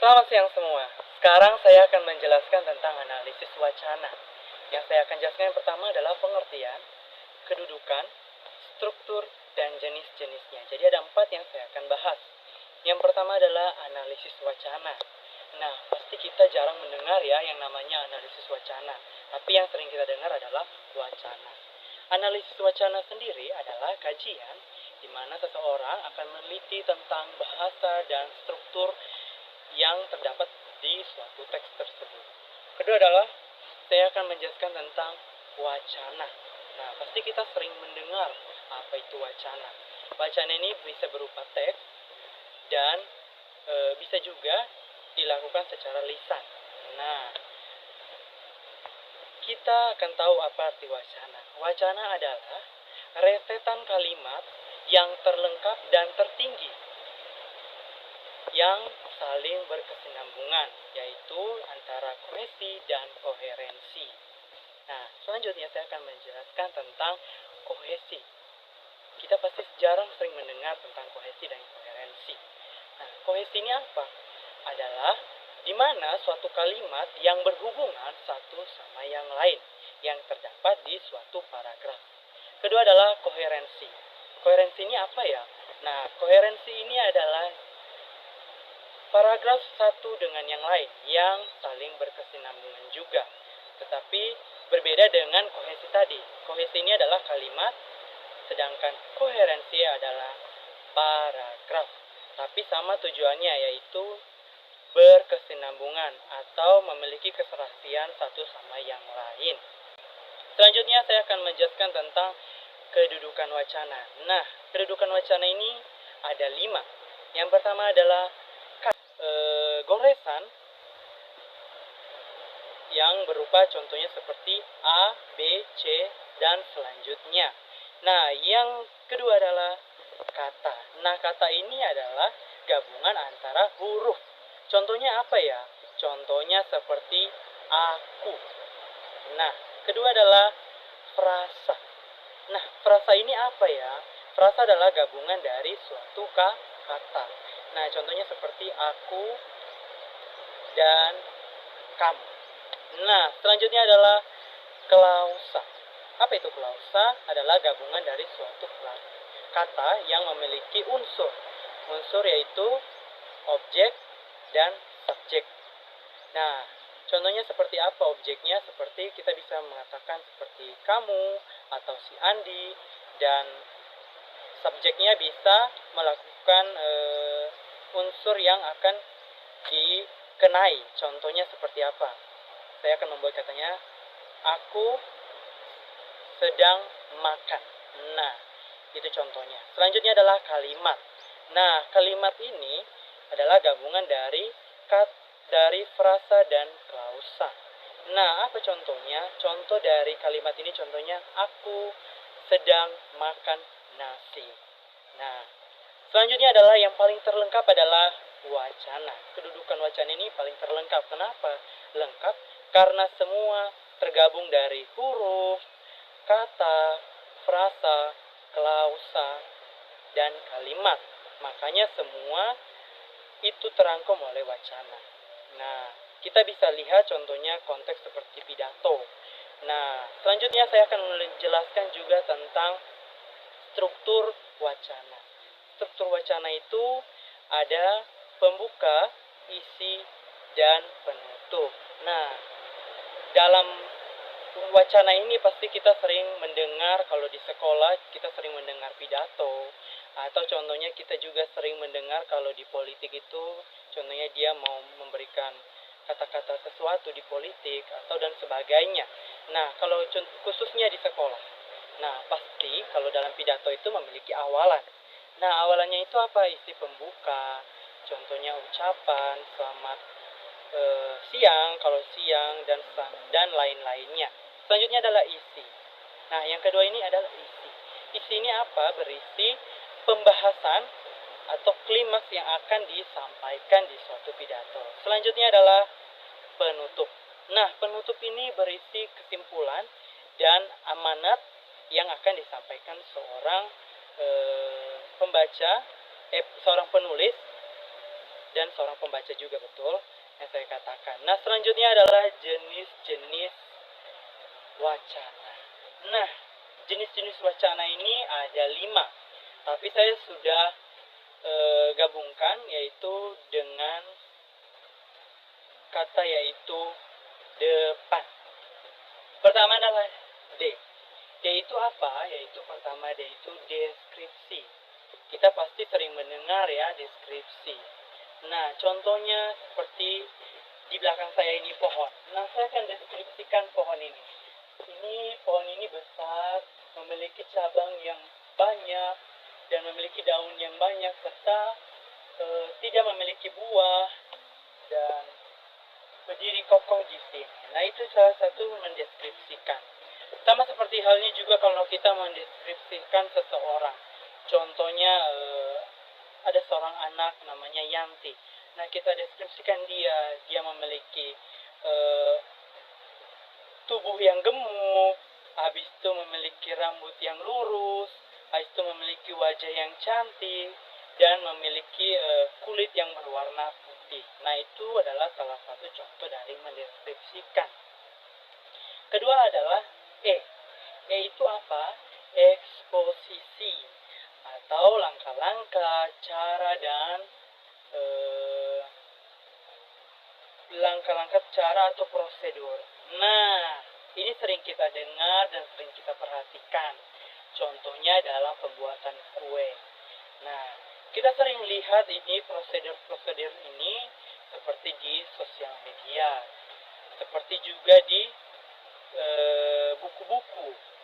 Selamat siang semua. Sekarang saya akan menjelaskan tentang analisis wacana. Yang saya akan jelaskan yang pertama adalah pengertian, kedudukan, struktur, dan jenis-jenisnya. Jadi ada 4 yang saya akan bahas. Yang pertama adalah analisis wacana. Nah, pasti kita jarang mendengar ya yang namanya analisis wacana. Tapi yang sering kita dengar adalah wacana. Analisis wacana sendiri adalah kajian di mana seseorang akan meneliti tentang bahasa dan struktur yang terdapat di suatu teks tersebut. Kedua adalah saya akan menjelaskan tentang wacana. Nah, pasti kita sering mendengar apa itu wacana. Wacana ini bisa berupa teks dan bisa juga dilakukan secara lisan. Nah, kita akan tahu apa arti wacana. Wacana adalah rentetan kalimat yang terlengkap dan tertinggi yang saling berkesinambungan, yaitu antara kohesi dan koherensi. Nah, selanjutnya saya akan menjelaskan tentang kohesi. Kita pasti jarang sering mendengar tentang kohesi dan koherensi. Nah, kohesi ini apa? Adalah di mana suatu kalimat yang berhubungan satu sama yang lain yang terdapat di suatu paragraf. Kedua adalah koherensi. Koherensi ini apa ya? Nah, koherensi ini adalah paragraf satu dengan yang lain yang saling berkesinambungan juga, tetapi berbeda dengan kohesi tadi. Kohesi ini adalah kalimat, sedangkan koherensi adalah paragraf. Tapi sama tujuannya, yaitu berkesinambungan atau memiliki keserasian satu sama yang lain. Selanjutnya saya akan menjelaskan tentang kedudukan wacana. Nah, kedudukan wacana ini ada 5. Yang pertama adalah goresan yang berupa contohnya seperti A, B, C, dan selanjutnya. Nah, yang kedua adalah kata. Nah, kata ini adalah gabungan antara huruf. Contohnya apa ya? Contohnya seperti aku. Nah, kedua adalah frasa. Nah, frasa ini apa ya? Frasa adalah gabungan dari suatu kata. Nah, contohnya seperti aku dan kamu. Nah, selanjutnya adalah klausa. Apa itu klausa? Adalah gabungan dari suatu kata yang memiliki unsur. Unsur yaitu objek dan subjek. Nah, contohnya seperti apa objeknya? Seperti kita bisa mengatakan seperti kamu atau si Andi, dan subjeknya bisa melakukan unsur yang akan dikenai. Contohnya seperti apa? Saya akan membuat katanya, aku sedang makan. Nah, itu contohnya. Selanjutnya adalah kalimat. Nah, kalimat ini adalah gabungan dari frasa dan klausa. Nah, apa contohnya? Contoh dari kalimat ini contohnya, aku sedang makan nasi. Nah, selanjutnya adalah yang paling terlengkap adalah wacana. Kedudukan wacana ini paling terlengkap. Kenapa? Lengkap karena semua tergabung dari huruf, kata, frasa, klausa, dan kalimat. Makanya semua itu terangkum oleh wacana. Nah, kita bisa lihat contohnya konteks seperti pidato. Nah, selanjutnya saya akan menjelaskan juga tentang struktur wacana. Struktur wacana itu ada pembuka, isi, dan penutup. Nah, dalam wacana ini pasti kita sering mendengar, kalau di sekolah kita sering mendengar pidato, atau contohnya kita juga sering mendengar kalau di politik itu contohnya dia mau memberikan kata-kata sesuatu di politik atau dan sebagainya. Nah, kalau khususnya di sekolah, nah pasti kalau dalam pidato itu memiliki awalan. Nah, awalannya itu apa? Isi pembuka, contohnya ucapan selamat siang kalau siang, dan lain-lainnya. Selanjutnya adalah isi. Nah, yang kedua ini adalah isi. Isi ini apa? Berisi pembahasan atau klimaks yang akan disampaikan di suatu pidato. Selanjutnya adalah penutup. Nah, penutup ini berisi kesimpulan dan amanat yang akan disampaikan seorang pembaca, seorang penulis dan seorang pembaca juga, betul yang saya katakan. Nah, selanjutnya adalah jenis-jenis wacana. Nah, jenis-jenis wacana ini ada 5, tapi saya sudah gabungkan yaitu dengan kata yaitu depan. Pertama adalah D. D itu apa? Yaitu pertama D itu deskripsi. Kita pasti sering mendengar ya deskripsi. Nah, contohnya seperti di belakang saya ini pohon. Nah, saya akan deskripsikan pohon ini. Pohon ini besar, memiliki cabang yang banyak dan memiliki daun yang banyak serta tidak memiliki buah dan berdiri kokoh di sini. Nah, itu salah satu mendeskripsikan. Sama seperti halnya juga kalau kita mendeskripsikan seseorang. Contohnya ada seorang anak namanya Yanti. Nah, kita deskripsikan dia memiliki tubuh yang gemuk, habis itu memiliki rambut yang lurus, habis itu memiliki wajah yang cantik, dan memiliki kulit yang berwarna putih. Nah, itu adalah salah satu contoh dari mendeskripsikan. Kedua adalah E. E itu apa? Eksposisi atau langkah-langkah, cara dan langkah-langkah cara atau prosedur. Nah, ini sering kita dengar dan sering kita perhatikan. Contohnya dalam pembuatan kue. Nah, kita sering lihat ini prosedur-prosedur ini seperti di sosial media, seperti juga di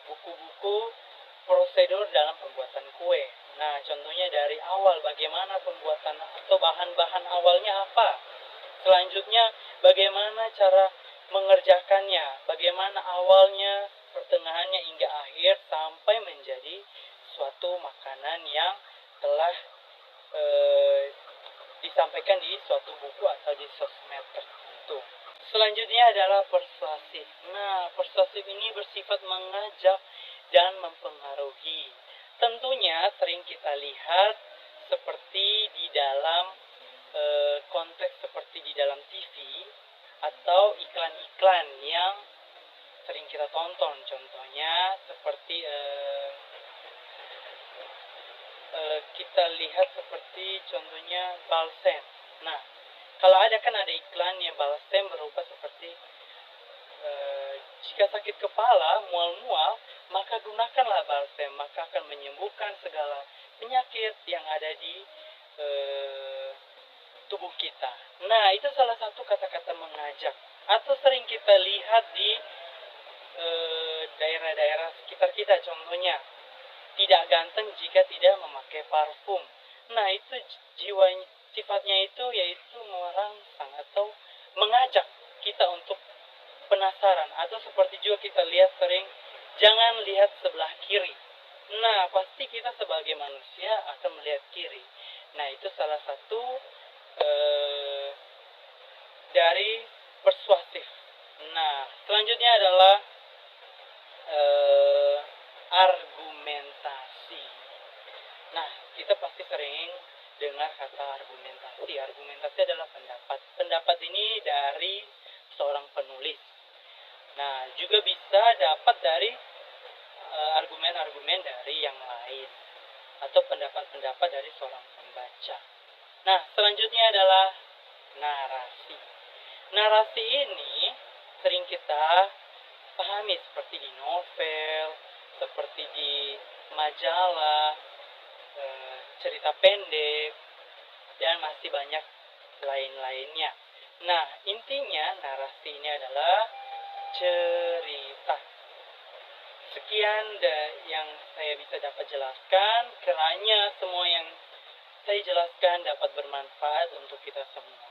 buku-buku prosedur dalam pembuatan kue. Nah, contohnya dari awal bagaimana pembuatan atau bahan-bahan awalnya apa. Selanjutnya bagaimana cara mengerjakannya, bagaimana awalnya, pertengahannya hingga akhir sampai menjadi suatu makanan yang telah disampaikan di suatu buku atau di sosmed tertentu. Selanjutnya adalah persuasif. Nah, persuasif ini bersifat mengajak dan mempengaruhi. Tentunya sering kita lihat seperti di dalam konteks seperti di dalam TV atau iklan-iklan yang sering kita tonton. Contohnya seperti kita lihat seperti contohnya balsem. Nah, kalau ada iklannya balsem berupa seperti jika sakit kepala, mual-mual, maka gunakanlah balsem, maka akan menyembuhkan segala penyakit yang ada di tubuh kita. Nah, itu salah satu kata-kata mengajak. Atau sering kita lihat di daerah-daerah sekitar kita, contohnya tidak ganteng jika tidak memakai parfum. Nah, itu sifatnya itu yaitu merangsang atau mengajak kita untuk penasaran. Atau seperti juga kita lihat sering, jangan lihat sebelah kiri. Nah, pasti kita sebagai manusia akan melihat kiri. Nah, itu salah satu dari persuasif. Nah, selanjutnya adalah argumentasi. Nah, kita pasti sering dengar kata argumentasi. Argumentasi adalah pendapat. Pendapat ini dari seorang penulis. Nah, juga bisa dapat dari argumen-argumen dari yang lain atau pendapat-pendapat dari seorang pembaca. Nah, selanjutnya adalah narasi. Narasi ini sering kita pahami seperti di novel, seperti di majalah, cerita pendek, dan masih banyak lain-lainnya. Nah, intinya narasi ini adalah cerita. Sekian yang saya bisa dapat jelaskan. Kiranya semua yang saya jelaskan dapat bermanfaat untuk kita semua.